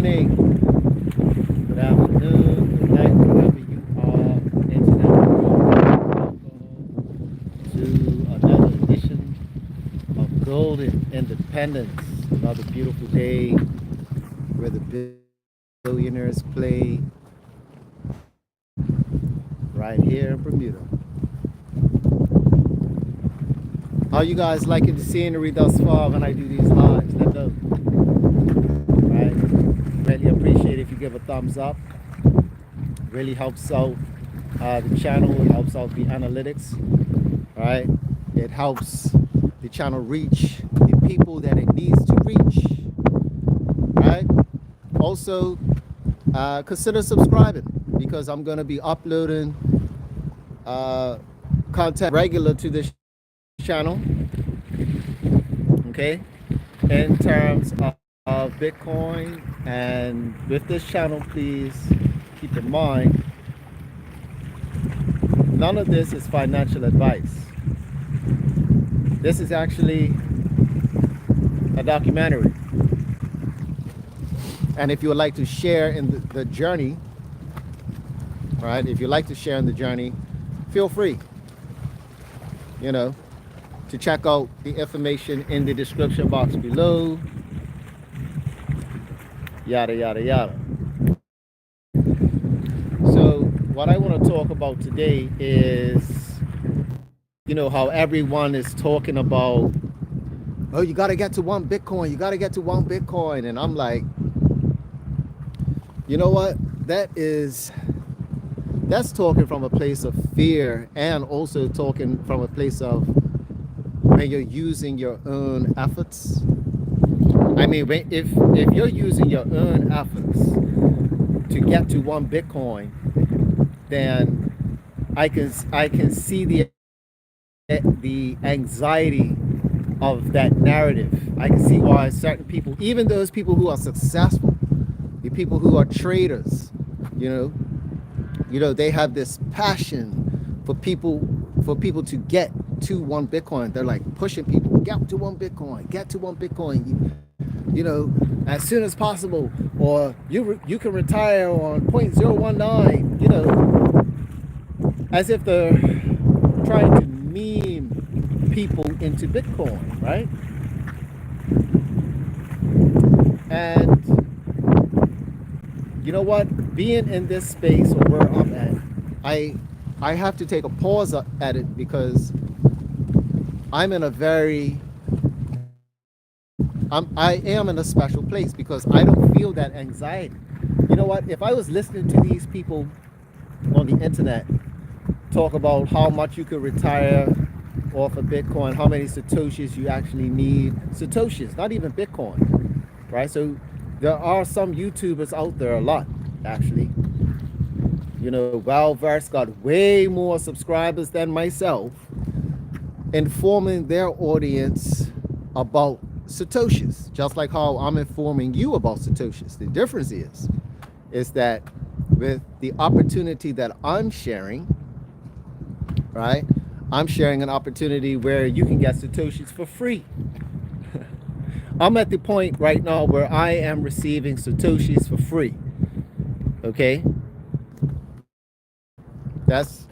morning, good afternoon, good night, wherever you are. Internet world. Welcome to another edition of Golden Independence. Another beautiful day where the billionaires play right here in Bermuda. How you guys liking the scenery thus far when I do these lives? Let know. Right? Really appreciate if you give a thumbs up. Really helps out the channel. It helps out the analytics. Right? It helps the channel reach the people that it needs to reach. Right? Also, consider subscribing because I'm going to be uploading content regular to this channel. Okay, in terms of Bitcoin, and with this channel, please keep in mind none of this is financial advice. This is actually a documentary, and if you would like to share in the journey, right, if you'd like to share in the journey, feel free, to check out the information in the description box below, yada yada yada. So what I want to talk about today is, how everyone is talking about, oh, you got to get to 1 Bitcoin, you got to get to 1 Bitcoin, and I'm like, you know what, that's talking from a place of fear, and also talking from a place of when you're using your own efforts. I mean, if you're using your own efforts to get to 1 Bitcoin, then I can see the anxiety of that narrative. I can see why certain people, even those people who are successful, the people who are traders, they have this passion for people to get to 1 Bitcoin. They're like pushing people, get to 1 Bitcoin, get to 1 Bitcoin, as soon as possible, or you can retire on 0.019, as if they're trying to meme people into Bitcoin, right? And you know what? Being in this space, or where I'm at, I have to take a pause at it because I'm in a I am in a special place because I don't feel that anxiety. You know what? If I was listening to these people on the internet talk about how much you could retire off of Bitcoin, how many Satoshis you actually need, Satoshis, not even Bitcoin, right? So there are some YouTubers out there, a lot actually. Valverse got way more subscribers than myself, informing their audience about Satoshis, just like how I'm informing you about Satoshis. The difference is that with the opportunity that I'm sharing, right, I'm sharing an opportunity where you can get Satoshis for free. I'm at the point right now where I am receiving Satoshis for free. Okay, that's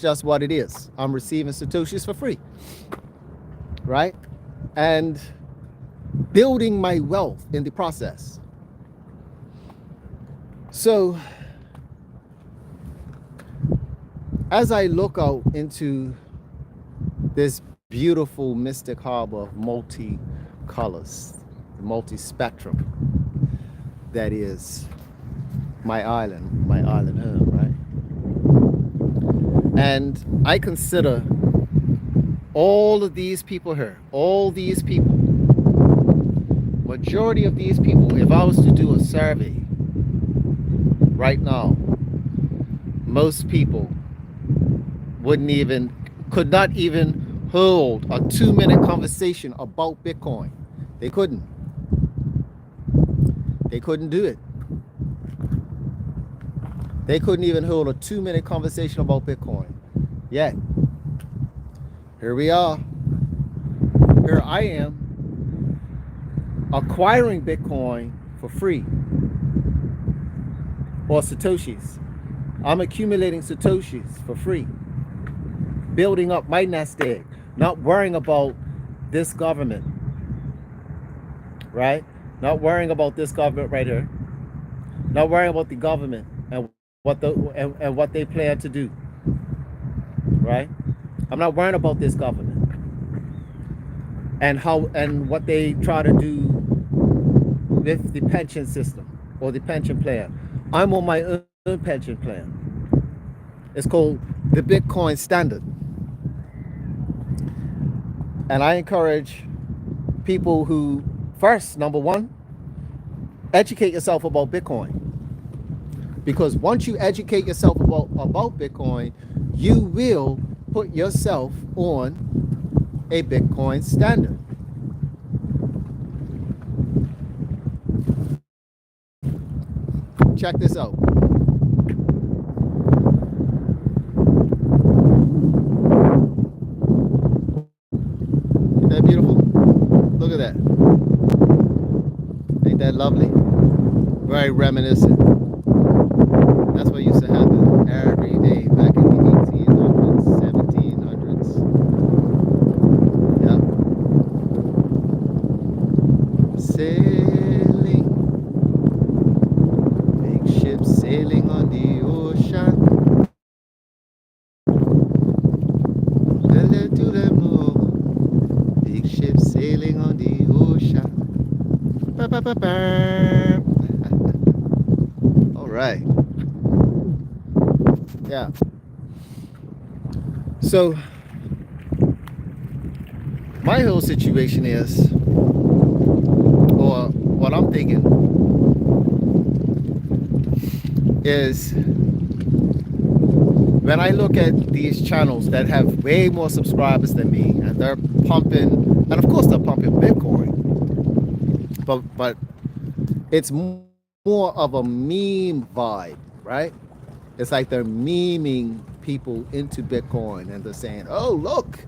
just what it is. I'm receiving Satoshis for free, right? And building my wealth in the process. So as I look out into this beautiful mystic harbor of multi-colors, multi-spectrum that is my island home, right? And I consider all of these people here, majority of these people, if I was to do a survey right now, most people could not even hold a 2-minute conversation about Bitcoin. They couldn't do it. They couldn't even hold a 2-minute conversation about Bitcoin. Yet, here we are. Here I am, acquiring Bitcoin for free, or Satoshis. I'm accumulating Satoshis for free, building up my nest egg, not worrying about this government, right? Not worrying about this government right here, not worrying about the government and what they plan to do, right? I'm not worrying about this government and what they try to do with the pension system or the pension plan. I'm on my own pension plan. It's called the Bitcoin Standard. And I encourage people who, first, number one, educate yourself about Bitcoin. Because once you educate yourself about Bitcoin, you will put yourself on a Bitcoin standard. Check this out. Isn't that beautiful? Look at that. Ain't that lovely? Very reminiscent. That's what used to happen every day back in the 1800s, 1700s. Yep. Sailing. Big ships sailing on the ocean. Big ships sailing on the ocean. All right. Yeah. So my whole situation is, or what I'm thinking is, when I look at these channels that have way more subscribers than me, and they're pumping, and of course they're pumping Bitcoin, but it's more of a meme vibe, right? It's like they're memeing people into Bitcoin, and they're saying, "Oh, look,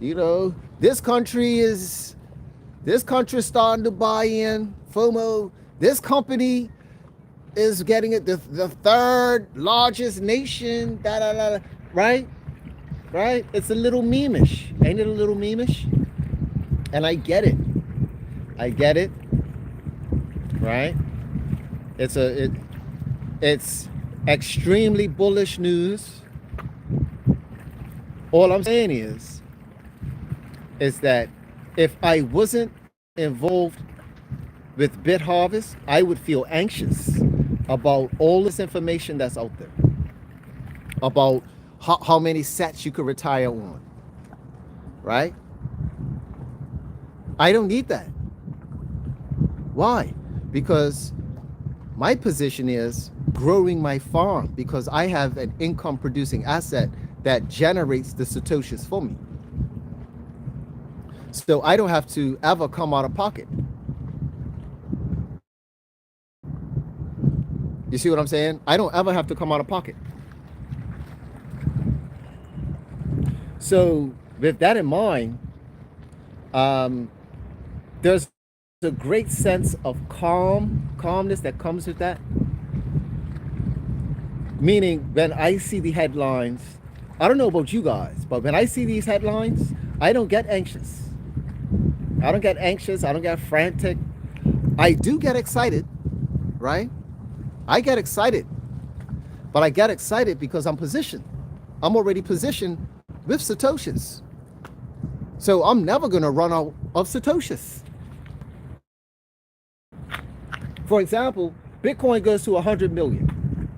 you know, this country is starting to buy in FOMO. This company is getting it, the third largest nation, right? Right? It's a little memeish. Ain't it a little memeish? And I get it. Right? It's extremely bullish news. All I'm saying is that if I wasn't involved with BitHarvest, I would feel anxious about all this information that's out there, about how many sets you could retire on, right? I don't need that. Why? Because my position is growing my farm, because I have an income producing asset that generates the Satoshis for me. So I don't have to ever come out of pocket. You see what I'm saying? I don't ever have to come out of pocket. So with that in mind, there's a great sense of calmness that comes with that. Meaning, when I see the headlines, I don't know about you guys, but when I see these headlines, I don't get anxious. I don't get frantic. I do get excited, right? I get excited, but I get excited because I'm positioned. I'm already positioned with Satoshis. So I'm never going to run out of Satoshis. For example, Bitcoin goes to 100 million,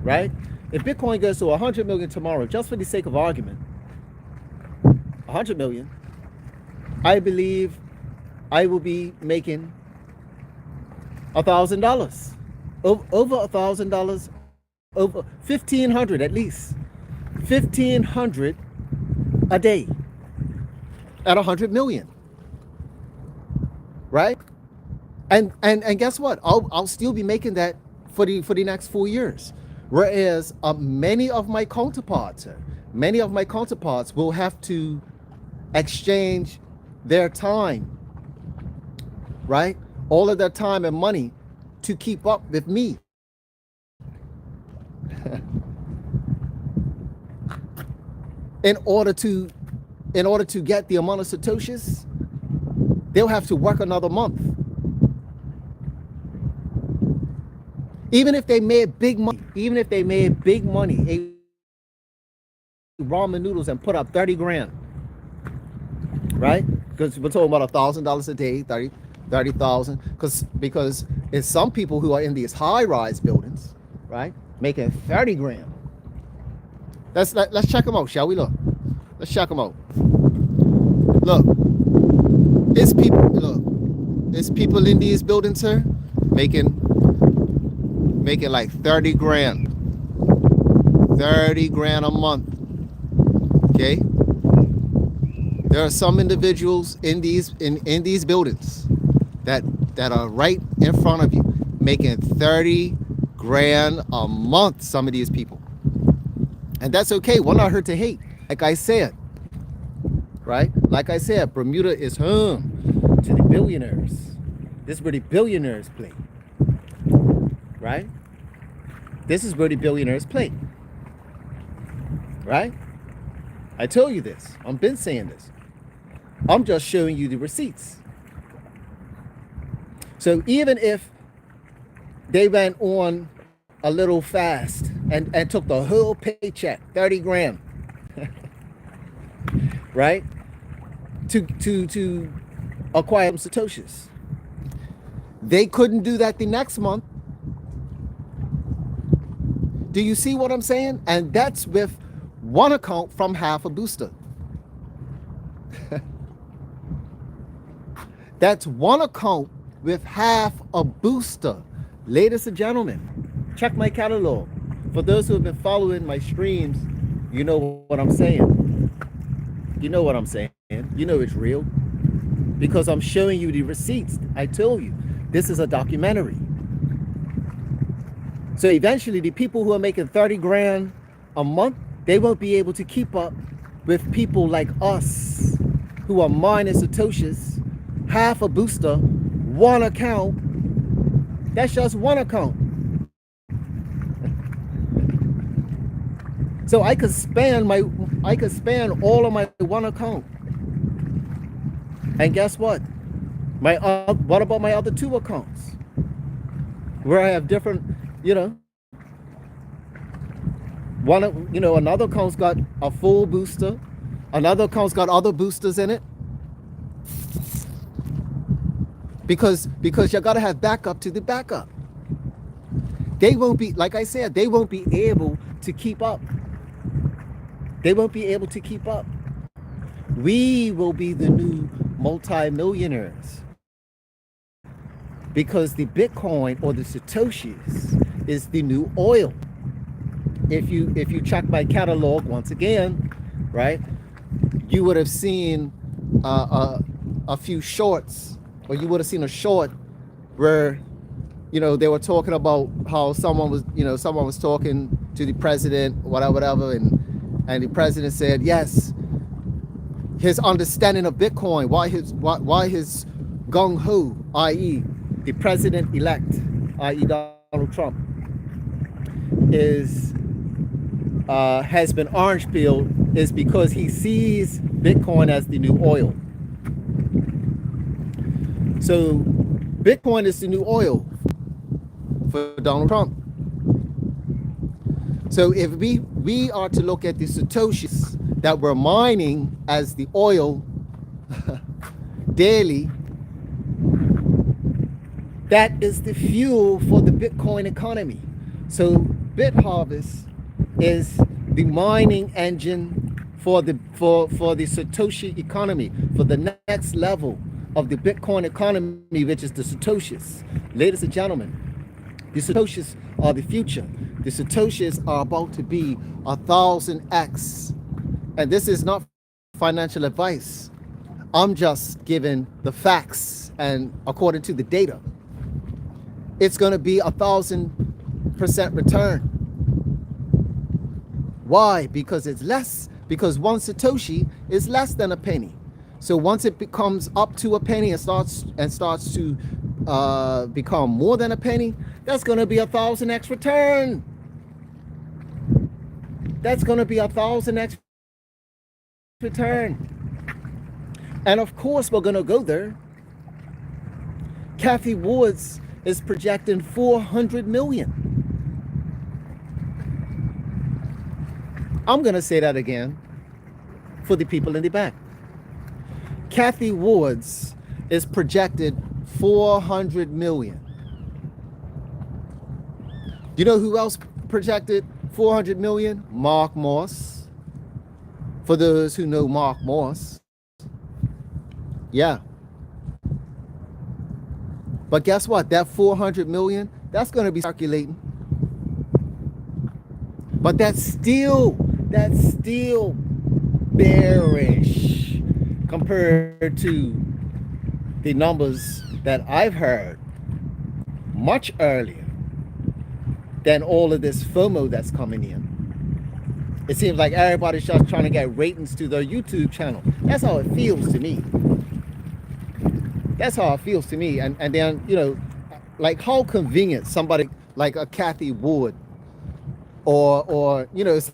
right? If Bitcoin goes to 100 million tomorrow, just for the sake of argument, 100 million, I believe I will be making $1,000, over $1,000, over 1,500 at least, 1,500 a day at 100 million, right? And guess what? I'll still be making that for the next 4 years. Whereas many of my counterparts will have to exchange their time, right, all of their time and money to keep up with me. in order to get the amount of satoshis, they'll have to work another month. Even if they made big money, ate ramen noodles and put up 30 grand, right? Because we're talking about $1,000 a day, 30,000. Because it's some people who are in these high-rise buildings, right, making 30 grand. Let's check them out, shall we? Look, let's check them out. Look, it's people in these buildings, sir, making like 30 grand. 30 grand a month. Okay? There are some individuals in these buildings that are right in front of you making 30 grand a month, some of these people. And that's okay. We're not here to hate. Like I said, right? Like I said, Bermuda is home to the billionaires. This is where the billionaires play. Right? This is where the billionaires play. Right? I told you this. I've been saying this. I'm just showing you the receipts. So even if they went on a little fast and took the whole paycheck, 30 grand, right? To acquire some satoshis. They couldn't do that the next month. Do you see what I'm saying? And that's with one account from half a booster. That's one account with half a booster. Ladies and gentlemen, check my catalog. For those who have been following my streams, you know what I'm saying. You know what I'm saying. You know it's real. Because I'm showing you the receipts. I told you, this is a documentary. So eventually the people who are making 30 grand a month, they won't be able to keep up with people like us who are mining satoshis, half a booster, one account. That's just one account. So I could span all of my one account. And guess what? What about my other two accounts? Where I have different, another account's got a full booster, another account's got other boosters in it. Because you gotta have backup to the backup. They won't be, like I said, they won't be able to keep up. They won't be able to keep up. We will be the new multi-millionaires. Because the Bitcoin or the Satoshis is the new oil. If you check my catalog once again, right, you would have seen a few shorts, or you would have seen a short where, they were talking about how someone was talking to the president, whatever, and the president said, yes, his understanding of Bitcoin, why his gung-ho, i.e. the president-elect, i.e. Donald Trump, has been orange-pilled, is because he sees Bitcoin as the new oil. So Bitcoin is the new oil for Donald Trump. So if we are to look at the satoshis that we're mining as the oil daily, that is the fuel for the Bitcoin economy. So BitHarvest is the mining engine for the Satoshi economy, for the next level of the Bitcoin economy, which is the Satoshis. Ladies and gentlemen, the Satoshis are the future. The Satoshis are about to be 1,000x. And this is not financial advice. I'm just giving the facts, and according to the data, it's going to be 1,000% return. Why? Because it's less. Because one Satoshi is less than a penny. So once it becomes up to a penny and starts to become more than a penny, that's going to be 1,000x return. That's going to be 1,000x return. And of course, we're going to go there. Cathie Woods is projecting 400 million. I'm going to say that again for the people in the back. Cathie Woods is projected 400 million. You know who else projected 400 million? Mark Moss. For those who know Mark Moss. Yeah. But guess what? That 400 million, that's going to be circulating. But that's still bearish compared to the numbers that I've heard much earlier than all of this FOMO that's coming in. It seems like everybody's just trying to get ratings to their YouTube channel. That's how it feels to me. That's how it feels to me. And then, you know, like how convenient somebody like a Cathie Wood or you know, it's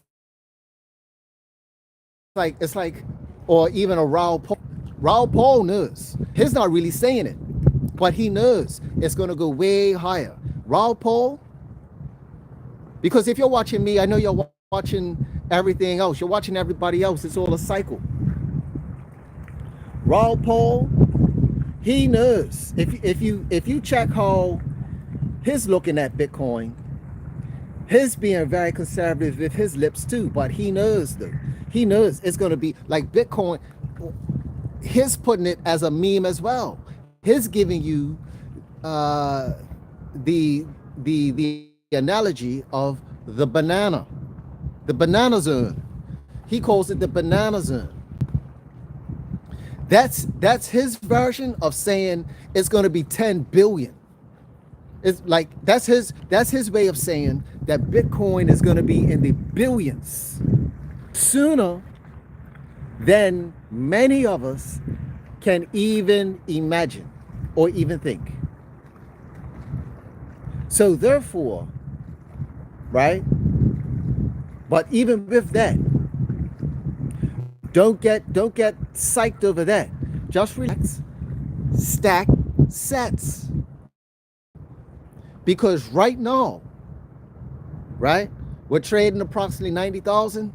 like, or even a Raul Paul. Raul Paul knows. He's not really saying it, but he knows it's going to go way higher. Raul Paul, because if you're watching me, I know you're watching everything else. You're watching everybody else. It's all a cycle. Raul Paul, he knows. If you check how he's looking at Bitcoin, he's being very conservative with his lips too. But he knows though. He knows it's going to be like Bitcoin. He's putting it as a meme as well. He's giving you the analogy of the banana zone. He calls it the banana zone. That's his version of saying it's going to be 10 billion. It's like that's his way of saying that Bitcoin is going to be in the billions sooner than many of us can even imagine or even think. So therefore, right? But even with that, don't get psyched over that. Just relax, stack sets. Because right now, right, we're trading approximately 90,000.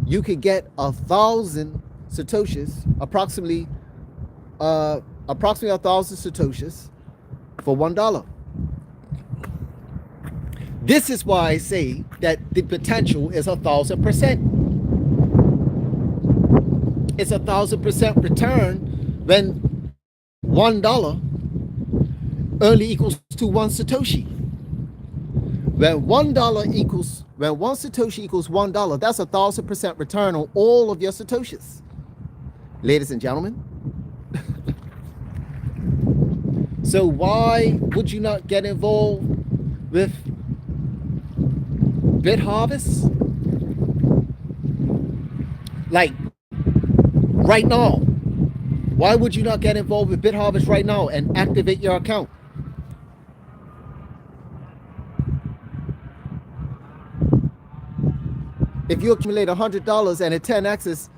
You could get 1,000 Satoshis, approximately 1,000 Satoshis for $1. This is why I say that the potential is 1,000%. It's 1,000% return when $1 only equals to 1 Satoshi. When one Satoshi equals $1, that's 1,000% return on all of your Satoshis. Ladies and gentlemen. So why would you not get involved with BitHarvest? Like right now. Why would you not get involved with BitHarvest right now and activate your account? If you accumulate $100 and it 10x's,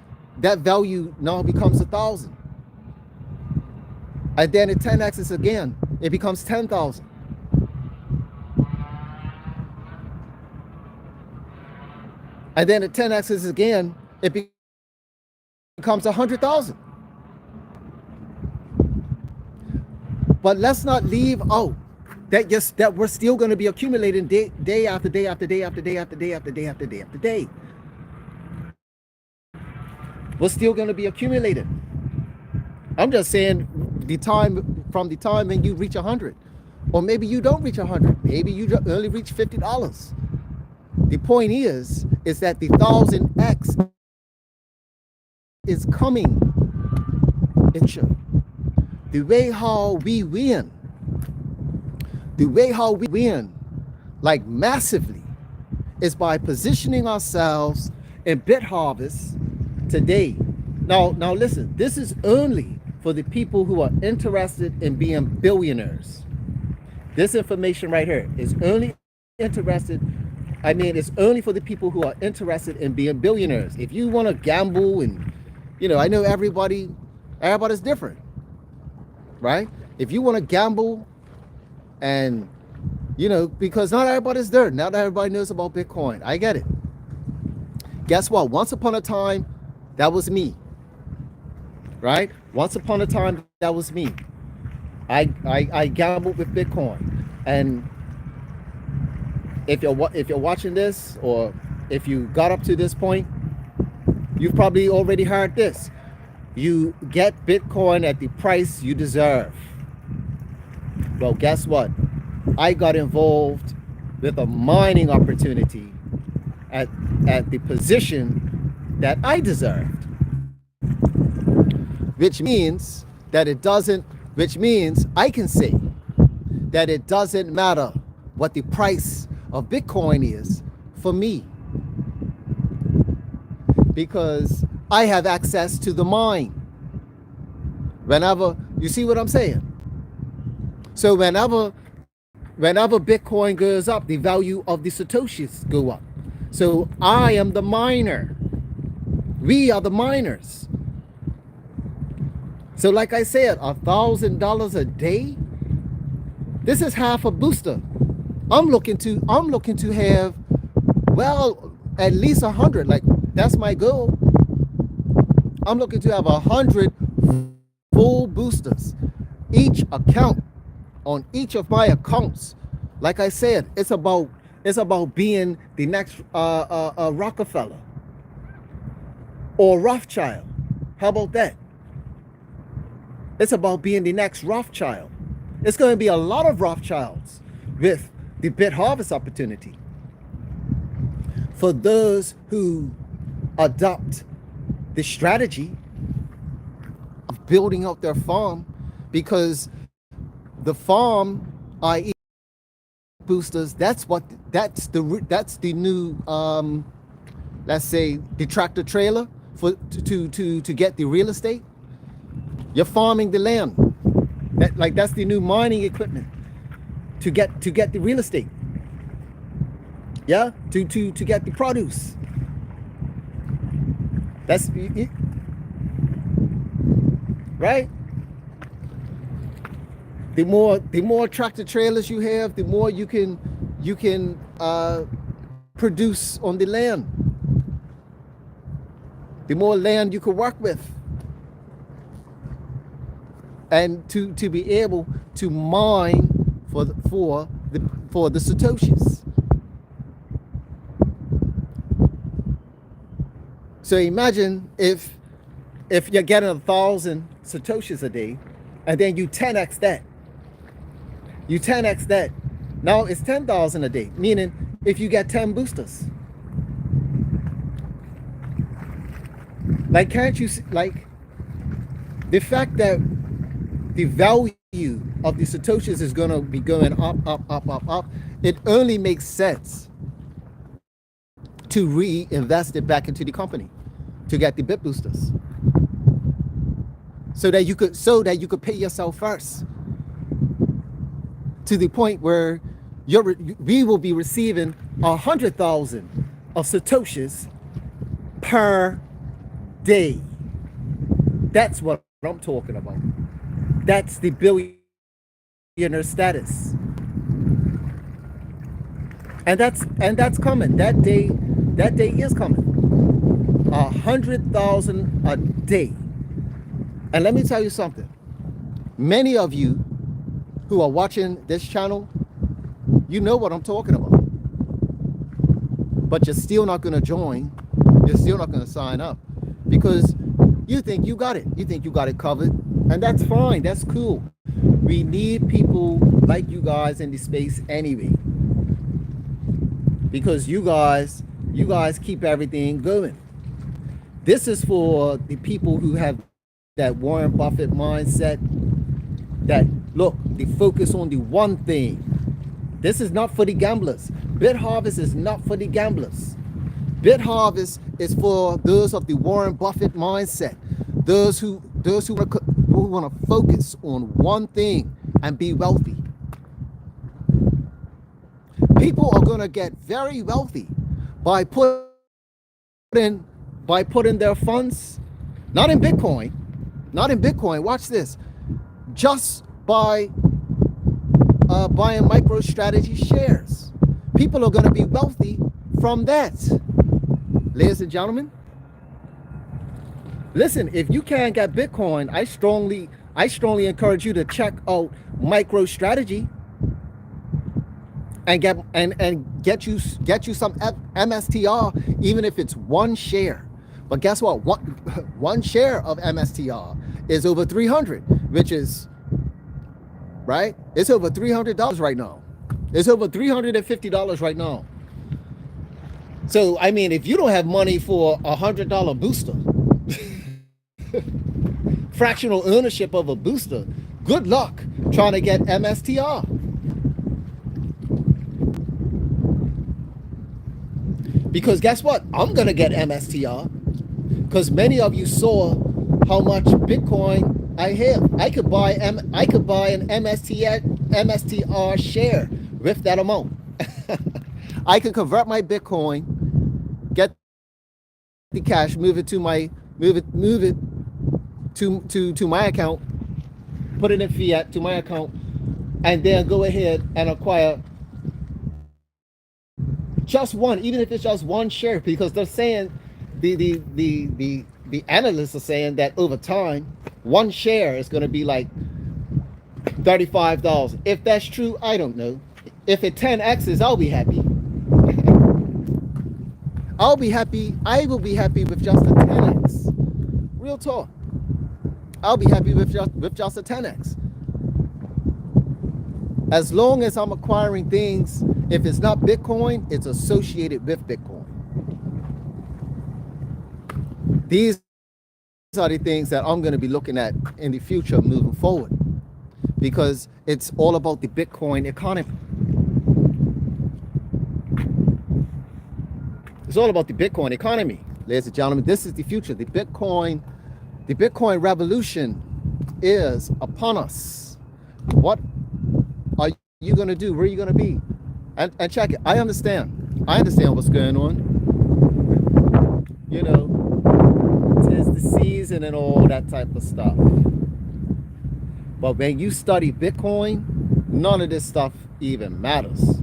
that value now becomes 1,000. And then it 10x's again, it becomes 10,000. And then it 10x's again, it becomes 100,000. But let's not leave out that we're still going to be accumulating day after day after day after day after day after day after day after day. We're still going to be accumulating. I'm just saying from the time when you reach 100, or maybe you don't reach 100, maybe you only reach $50. The point is that the 1,000x is coming. The way how we win, like massively, is by positioning ourselves in BitHarvest today. Now listen, this is only for the people who are interested in being billionaires. This information right here is only interested, it's only for the people who are interested in being billionaires. If you want to gamble and, I know everybody's different, right? If you want to gamble and, because not everybody's there. Not everybody knows about Bitcoin. I get it. Guess what? Once upon a time, that was me, right? Once upon a time, that was me. I gambled with Bitcoin, and if you're watching this, or if you got up to this point, you've probably already heard this. You get Bitcoin at the price you deserve. Well, guess what? I got involved with a mining opportunity at the position that I deserved, which means I can say that it doesn't matter what the price of Bitcoin is for me, because I have access to the mine. Whenever, you see what I'm saying? So whenever Bitcoin goes up, the value of the Satoshis go up. So I am the miner. We are the miners. So like I said, $1,000 a day, this is half a booster. I'm looking to have, well, at least 100. Like, that's my goal. I'm looking to have 100 full boosters. Each account, on each of my accounts. Like I said, it's about being the next Rockefeller or Rothschild. How about that? It's about being the next Rothschild. It's going to be a lot of Rothschilds with the BitHarvest opportunity. For those who adopt the strategy of building out their farm, because the farm, i.e. boosters, that's the new let's say the tractor trailer to get the real estate. You're farming the land. That's the new mining equipment to get the real estate. Yeah, to get the produce. That's right. The more tractor trailers you have, the more you can produce on the land. The more land you can work with, and to be able to mine for the Satoshis. So imagine if you're getting 1,000 Satoshis a day, and then you 10x that. You 10x that. Now it's 10,000 a day, meaning if you get 10 boosters. Like, can't you see, like, the fact that the value of the Satoshis is going to be going up, it only makes sense to reinvest it back into the company to get the bit boosters, so that you could pay yourself first, to the point where we will be receiving 100,000 of Satoshis per day. That's what I'm talking about. That's the billionaire status. And that's coming. That day is coming. 100,000 a day. And let me tell you something. Many of you who are watching this channel, you know what I'm talking about. But you're still not going to join. You're still not going to sign up because you think you got it. You think you got it covered. And that's fine. That's cool. We need people like you guys in the space anyway, because you guys keep everything going. This is for the people who have that Warren Buffett mindset, that look, they focus on the one thing. This is not for the gamblers. BitHarvest is not for the gamblers. BitHarvest is for those of the Warren Buffett mindset, those who people who want to focus on one thing and be wealthy. People are going to get very wealthy by putting their funds, not in Bitcoin, watch this, just by buying MicroStrategy shares. People are going to be wealthy from that. Ladies and gentlemen, listen, if you can't get Bitcoin, I strongly encourage you to check out MicroStrategy and get you some MSTR, even if it's one share. But guess what? One share of MSTR is over 300, which is right. It's over $300 right now. It's over $350 right now. So I mean, if you don't have money for $100 booster, fractional ownership of a booster, good luck trying to get MSTR. Because guess what? I'm gonna get MSTR because many of you saw how much Bitcoin I have. I could buy an MSTR share with that amount. I could convert my Bitcoin, get the cash, move it to my account, put it in fiat to my account, and then go ahead and acquire just one, even if it's just one share, because they're saying the analysts are saying that over time, one share is going to be like $35. If that's true, I don't know. If it 10x's, I'll be happy. I'll be happy. I will be happy with just a 10x. Real talk. I'll be happy with just a 10x. As long as I'm acquiring things, if it's not Bitcoin, it's associated with Bitcoin. These are the things that I'm going to be looking at in the future moving forward, because it's all about the Bitcoin economy. It's all about the Bitcoin economy, ladies and gentlemen. This is the future. The Bitcoin revolution is upon us. What are you going to do? Where are you going to be? And check it. I understand what's going on. You know, tis the season and all that type of stuff. But when you study Bitcoin, none of this stuff even matters.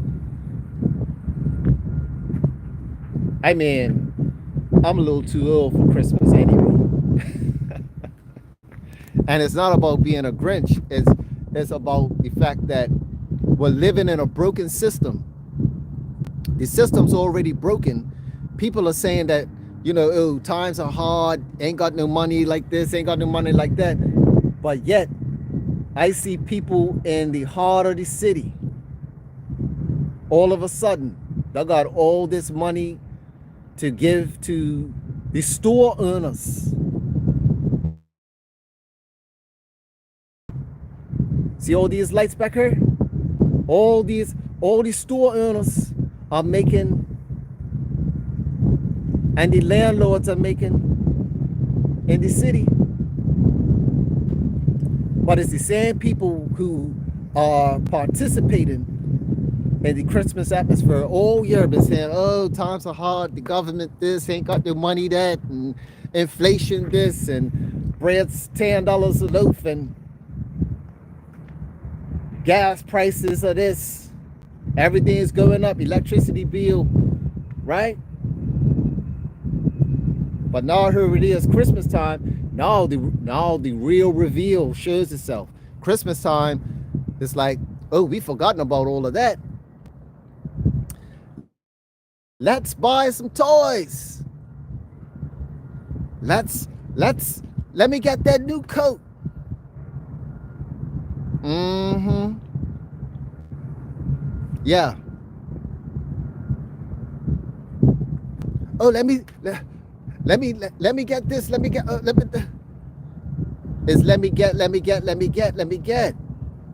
I mean, I'm a little too old for Christmas anyway. And it's not about being a Grinch. It's about the fact that we're living in a broken system. The system's already broken. People are saying that, you know, oh, times are hard, ain't got no money like this, ain't got no money like that. But yet, I see people in the heart of the city. All of a sudden, they got all this money to give to the store owners. See all these lights back here? All these store owners are making, and the landlords are making in the city. But it's the same people who are participating in the Christmas atmosphere all year, been saying, oh, times are hard, the government this, ain't got the money that, and inflation this, and bread's $10 a loaf, and gas prices are this, everything is going up, electricity bill, right? But now here it is, Christmas time. Now the real reveal shows itself. Christmas time, it's like, oh, we've forgotten about all of that. Let's buy some toys. Let me get that new coat. Yeah. Oh, let me get this. Let me get.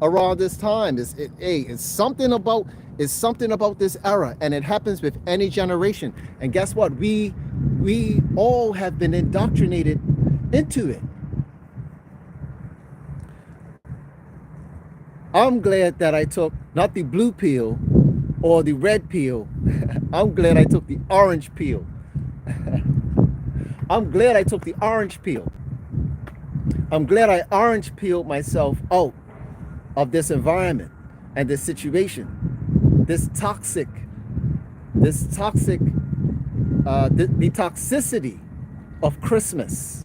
Around this time, it's something about this era, and it happens with any generation. And guess what? We all have been indoctrinated into it. I'm glad that I took not the blue pill or the red pill. I'm glad I took the orange pill. I'm glad I took the orange pill. I'm glad I orange peeled myself out of this environment and this situation, this toxic, the toxicity of Christmas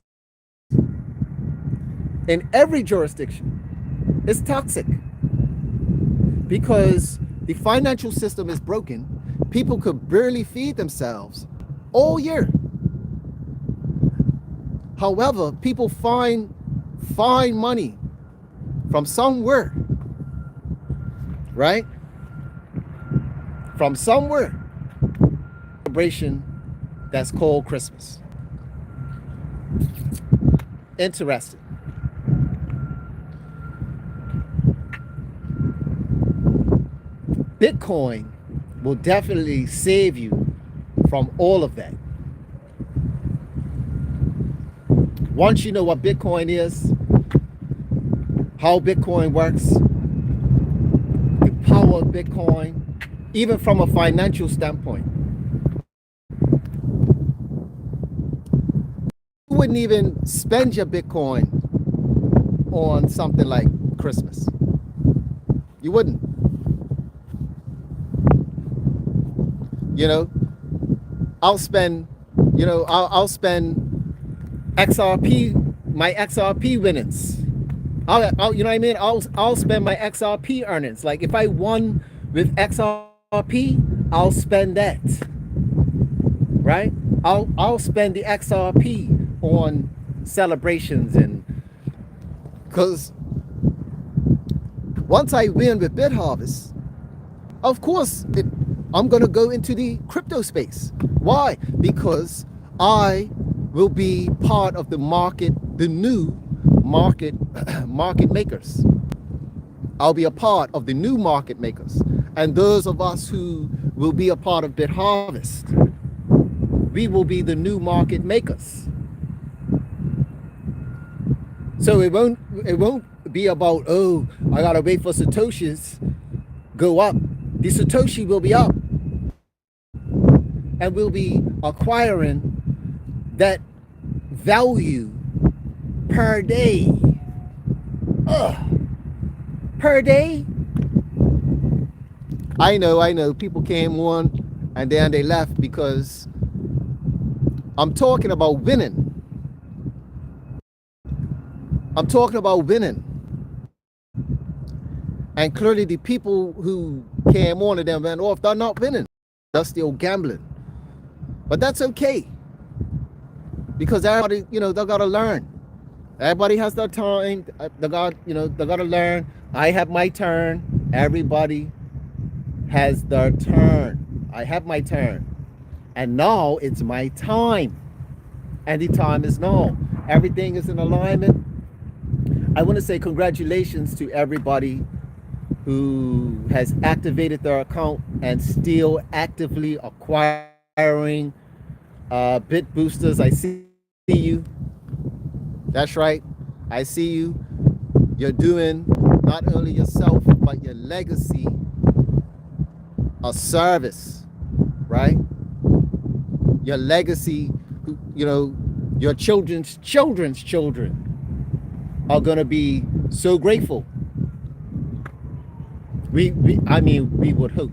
in every jurisdiction is toxic because the financial system is broken. People could barely feed themselves all year. However, people find money from somewhere, right? From somewhere. Celebration that's called Christmas. Interesting. Bitcoin will definitely save you from all of that. Once you know what Bitcoin is, how Bitcoin works, the power of Bitcoin, even from a financial standpoint, you wouldn't even spend your Bitcoin on something like Christmas. You wouldn't. You know, I'll spend XRP, my XRP winnings. I'll you know what I mean? I'll spend my XRP earnings. Like if I won with XRP, I'll spend that. Right? I'll spend the XRP on celebrations, and because once I win with BitHarvest, of course I'm gonna go into the crypto space. Why? Because I will be part of the market, the new market makers. I'll be a part of the new market makers. And those of us who will be a part of BitHarvest, we will be the new market makers. So it won't be about, oh, I gotta wait for Satoshis go up. The Satoshi will be up. And we'll be acquiring that value per day. Per day? I know. People came on and then they left because I'm talking about winning. I'm talking about winning. And clearly the people who came on and then went off, they're not winning. They're still gambling. But that's okay. Because everybody, they gotta learn. Everybody has their time. They gotta learn. I have my turn. Everybody has their turn. I have my turn. And now it's my time. And the time is now. Everything is in alignment. I want to say congratulations to everybody who has activated their account and still actively acquiring bit boosters. I see you. That's right. I see you. You're doing not only yourself, but your legacy a service, right? Your legacy, your children's children are going to be so grateful. We would hope.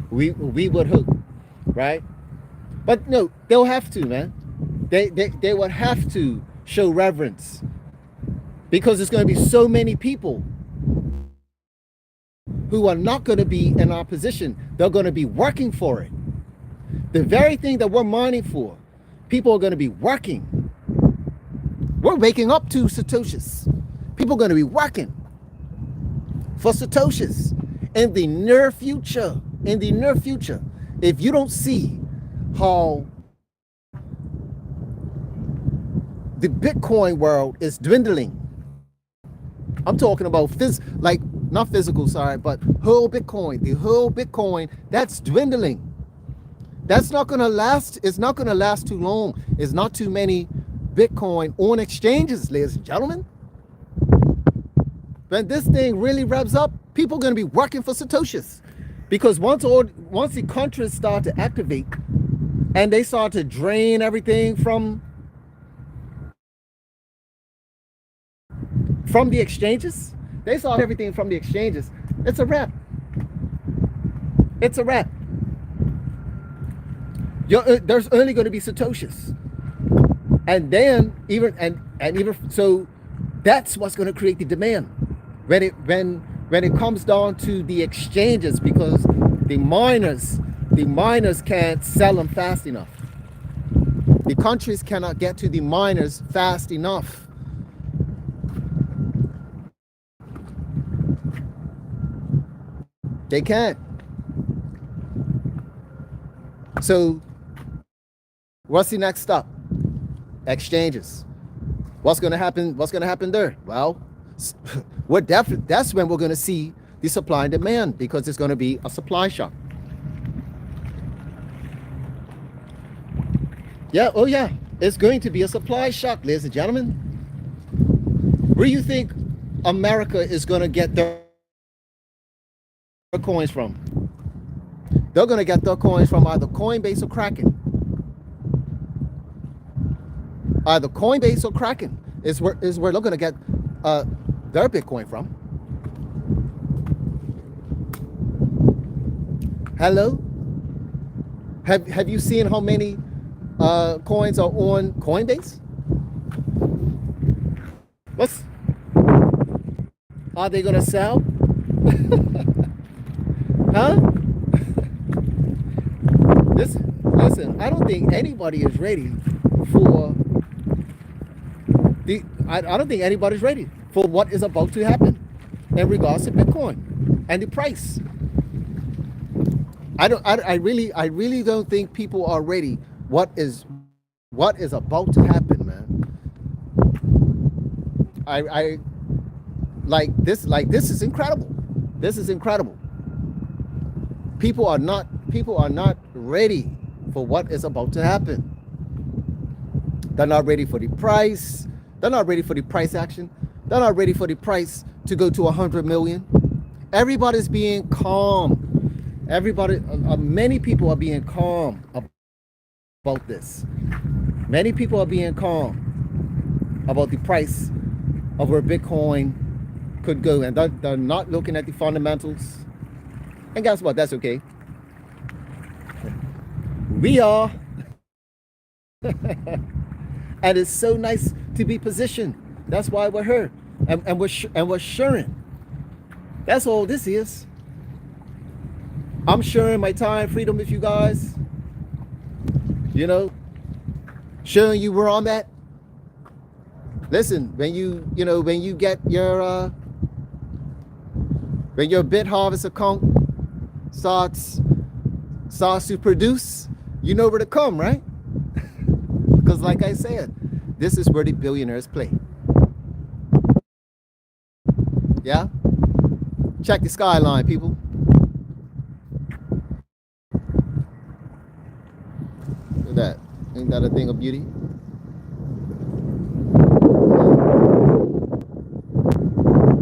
we would hope, right? But no, they'll have to, man. They would have to show reverence because there's going to be so many people who are not going to be in our position. They're going to be working for it. The very thing that we're mining for, people are going to be working. We're waking up to Satoshis. People are going to be working for Satoshis in the near future. In the near future, if you don't see how the Bitcoin world is dwindling, I'm talking about not physical, sorry, but whole Bitcoin, the whole Bitcoin, that's dwindling. That's not going to last. It's not going to last too long. It's not too many Bitcoin on exchanges, ladies and gentlemen. when this thing really revs up, people are going to be working for Satoshis. Because once the countries start to activate and they start to drain everything from the exchanges, they start everything from the exchanges, it's a wrap. It's a wrap. There's only going to be Satoshis. And then even so, that's what's going to create the demand when it comes down to the exchanges, because the miners can't sell them fast enough. The countries cannot get to the miners fast enough. They can't. So what's the next step? Exchanges. What's going to happen? What's going to happen there? Well, that's when we're going to see the supply and demand, because it's going to be a supply shock. Yeah, oh yeah, it's going to be a supply shock, ladies and gentlemen. Where do you think America is going to get their coins from? They're going to get their coins from either Coinbase or Kraken. Either Coinbase or Kraken is where they're going to get their Bitcoin from. Hello? Have you seen how many coins are on Coinbase? Are they going to sell? Huh? Listen, I don't think anybody is ready for I don't think anybody's ready for what is about to happen in regards to Bitcoin and the price. I really don't think people are ready. What is about to happen, man? I like this is incredible. This is incredible. People are not ready for what is about to happen. They're not ready for the price. They're not ready for the price action. They're not ready for the price to go to 100 million. Everybody's being calm. Many people are being calm about this. Many people are being calm about the price of where Bitcoin could go, and they're not looking at the fundamentals. And guess what? That's okay. We are. And it's so nice to be positioned. That's why we're here, and we're sharing. That's all this is. I'm sharing my time, freedom with you guys. You know, showing you where I'm at. Listen, when you get your when your BitHarvest account starts to produce, you know where to come, right? Because like I said, this is where the billionaires play. Yeah? Check the skyline, people. Look at that. Ain't that a thing of beauty?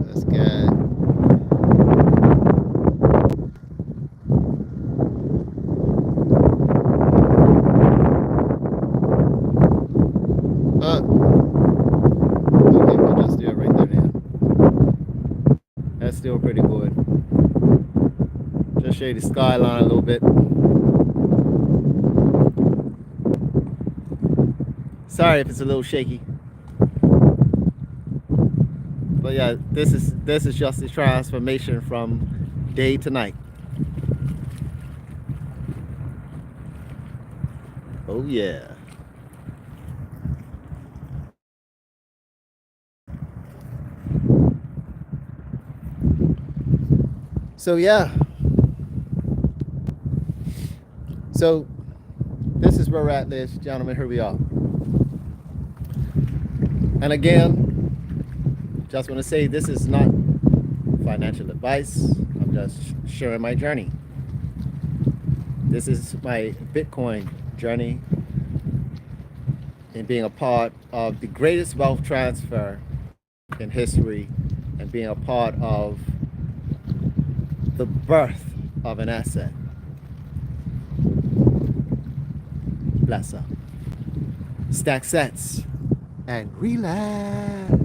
That's good. Okay, we'll just do it right there then. That's still pretty good. Just show you the skyline a little bit. Sorry if it's a little shaky. But yeah, this is just the transformation from day to night. Oh yeah. So yeah. So this is where we're at, ladies and gentlemen. Here we are. And again, just want to say this is not financial advice. I'm just sharing my journey. This is my Bitcoin journey in being a part of the greatest wealth transfer in history and being a part of the birth of an asset. Bless up. Stack sets and relax.